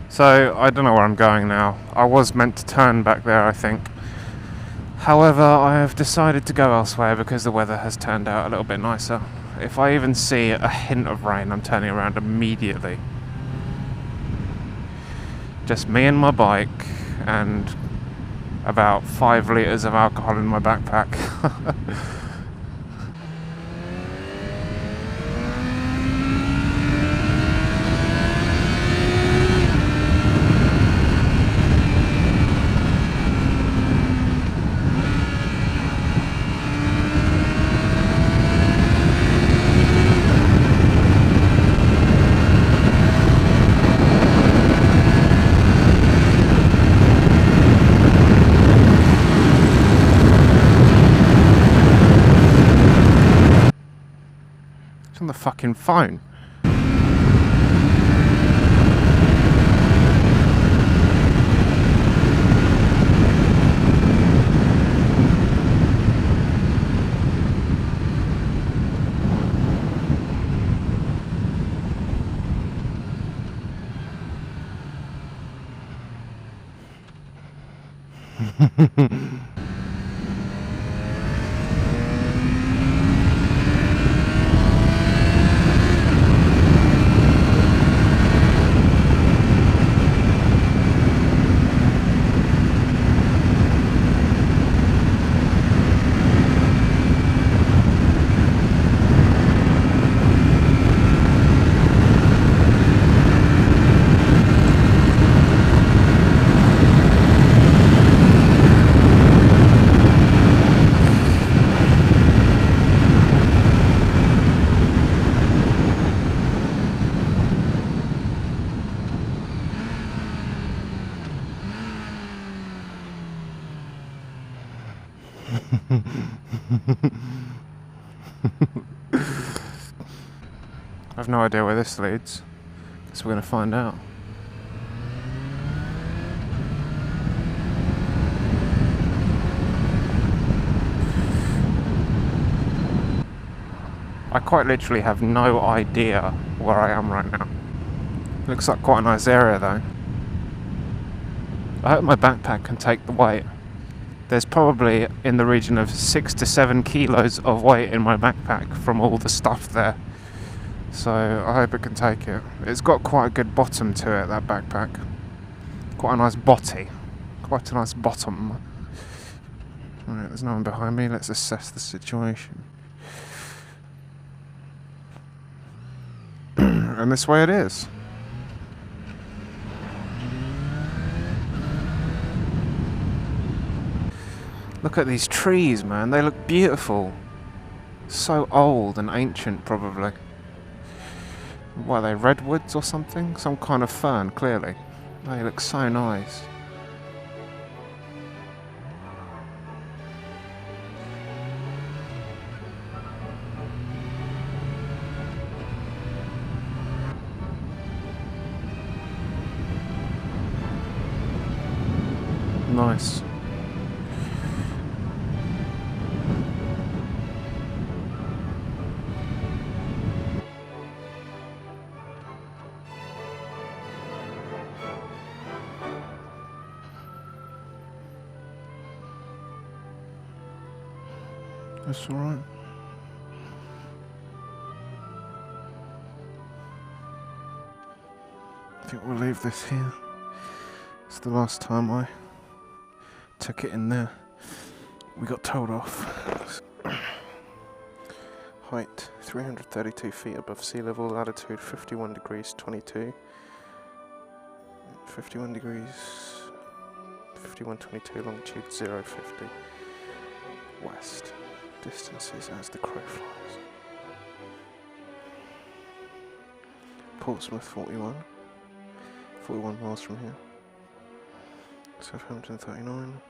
So, I don't know where I'm going now. I was meant to turn back there, I think. However, I have decided to go elsewhere because the weather has turned out a little bit nicer. If I even see a hint of rain, I'm turning around immediately. Just me and my bike, and about 5 litres of alcohol in my backpack. It's on the fucking phone. I've no idea where this leads. Guess we're gonna find out. I quite literally have no idea where I am right now. Looks like quite a nice area though. I hope my backpack can take the weight. There's probably in the region of 6 to 7 kilos of weight in my backpack from all the stuff there. So I hope it can take it. It's got quite a good bottom to it, that backpack. Quite a nice body. Quite a nice bottom. Alright, there's no one behind me. Let's assess the situation. And this way it is. Look at these trees, man. They look beautiful. So old and ancient, probably. What are they, redwoods or something? Some kind of fern, clearly. They look so nice. Nice. That's alright. I think we'll leave this here. It's the last time I took it in there. We got told off. Height 332 feet above sea level, latitude 51 degrees 22. 51 degrees 51.22, longitude 0.50 west. Distances as the crow flies. Portsmouth 41 miles from here. Southampton 39,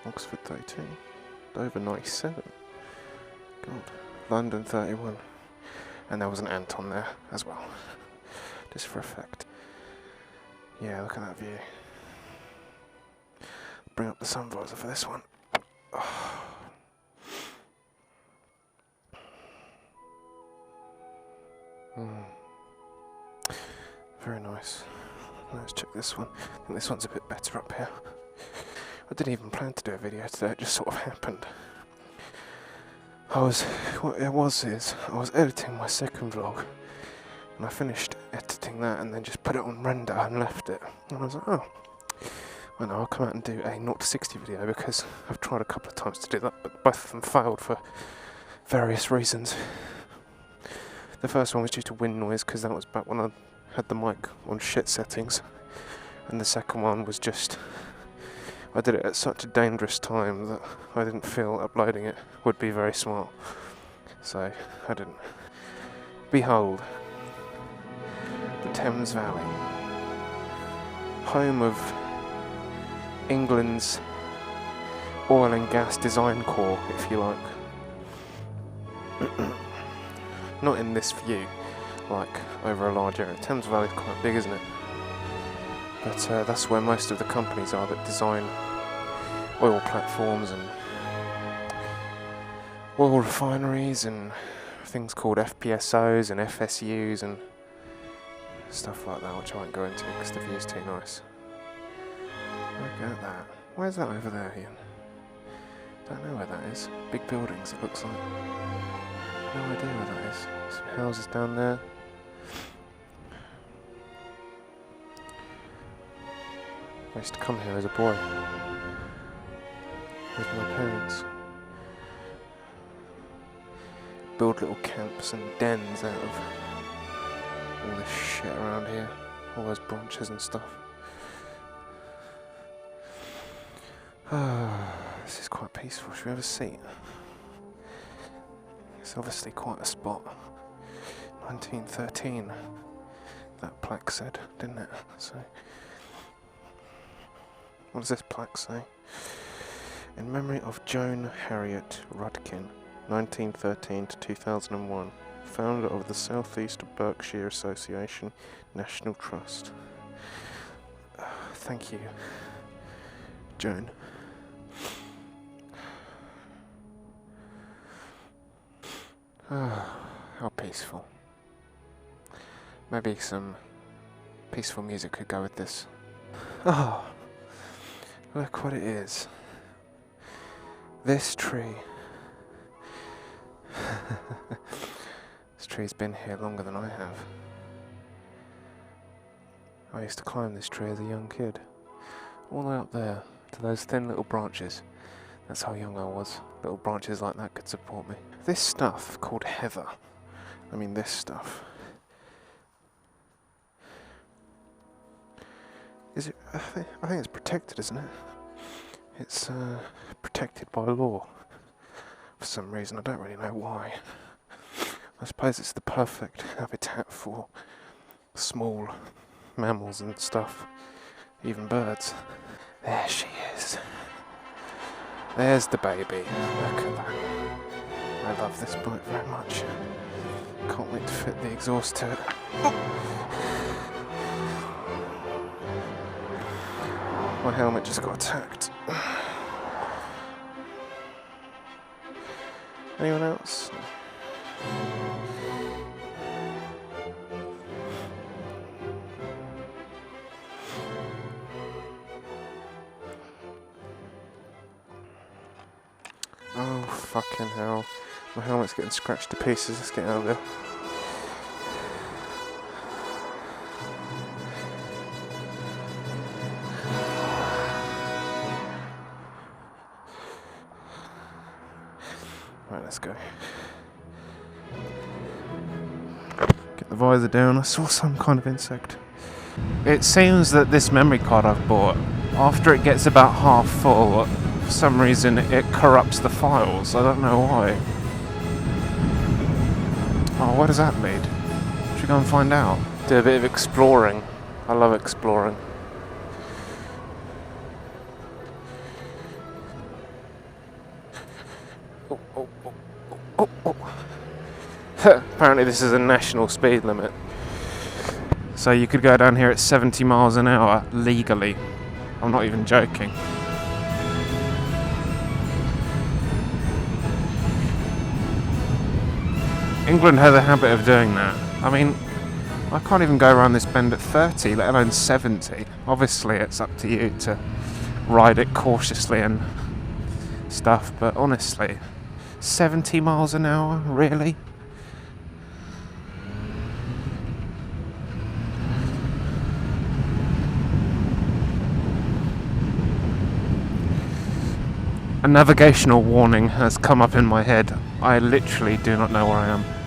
Oxford 32, Dover 97, God, London 31, and there was an ant on there as well, just for effect. Yeah, look at that view. Bring up the sun visor for this one. Oh. very nice. Let's check this one. I think this one's a bit better up here. I didn't even plan to do a video today, it just sort of happened. I was editing my second vlog, and I finished editing that and then just put it on render and left it. And I was like, oh, well, no, I'll come out and do a 0 to 60 video, because I've tried a couple of times to do that, but both of them failed for various reasons. The first one was due to wind noise, because that was back when I had the mic on shit settings, and the second one was just, I did it at such a dangerous time that I didn't feel uploading it would be very smart, so I didn't. Behold, the Thames Valley, home of England's oil and gas design corps, if you like. Not in this view, like over a large area. Thames Valley is quite big, isn't it? But that's where most of the companies are that design oil platforms and oil refineries and things called FPSOs and FSUs and stuff like that, which I won't go into because the view's too nice. Look at that. Where's that over there, Ian? Don't know where that is. Big buildings, it looks like. No idea where that is. Some houses down there. I used to come here as a boy with my parents. Build little camps and dens out of all this shit around here. All those branches and stuff. This is quite peaceful. Should we have a seat? It's obviously quite a spot. 1913, that plaque said, didn't it? So, what does this plaque say? In memory of Joan Harriet Rudkin, 1913 to 2001, founder of the South East Berkshire Association National Trust. Thank you, Joan. How peaceful. Maybe some peaceful music could go with this. Oh, look what it is. This tree. This tree's been here longer than I have. I used to climb this tree as a young kid. All the way up there, to those thin little branches. That's how young I was. Little branches like that could support me. This stuff called heather. I mean this stuff. Is it? I think it's protected, isn't it? It's protected by law. For some reason, I don't really know why. I suppose it's the perfect habitat for small mammals and stuff. Even birds. There she is. There's the baby. Look at that. I love this bike very much. Can't wait to fit the exhaust to it. My helmet just got attacked. Anyone else? Oh, fucking hell. My helmet's getting scratched to pieces. Let's get out of there. Right, let's go. Get the visor down. I saw some kind of insect. It seems that this memory card I've bought, after it gets about half full, for some reason it corrupts the files. I don't know why. Oh, where does that lead? Should we go and find out? Do a bit of exploring. I love exploring. Oh. Apparently this is a national speed limit. So you could go down here at 70 miles an hour legally. I'm not even joking. England has a habit of doing that. I mean, I can't even go around this bend at 30, let alone 70. Obviously it's up to you to ride it cautiously and stuff, but honestly, 70 miles an hour, really? A navigational warning has come up in my head. I literally do not know where I am.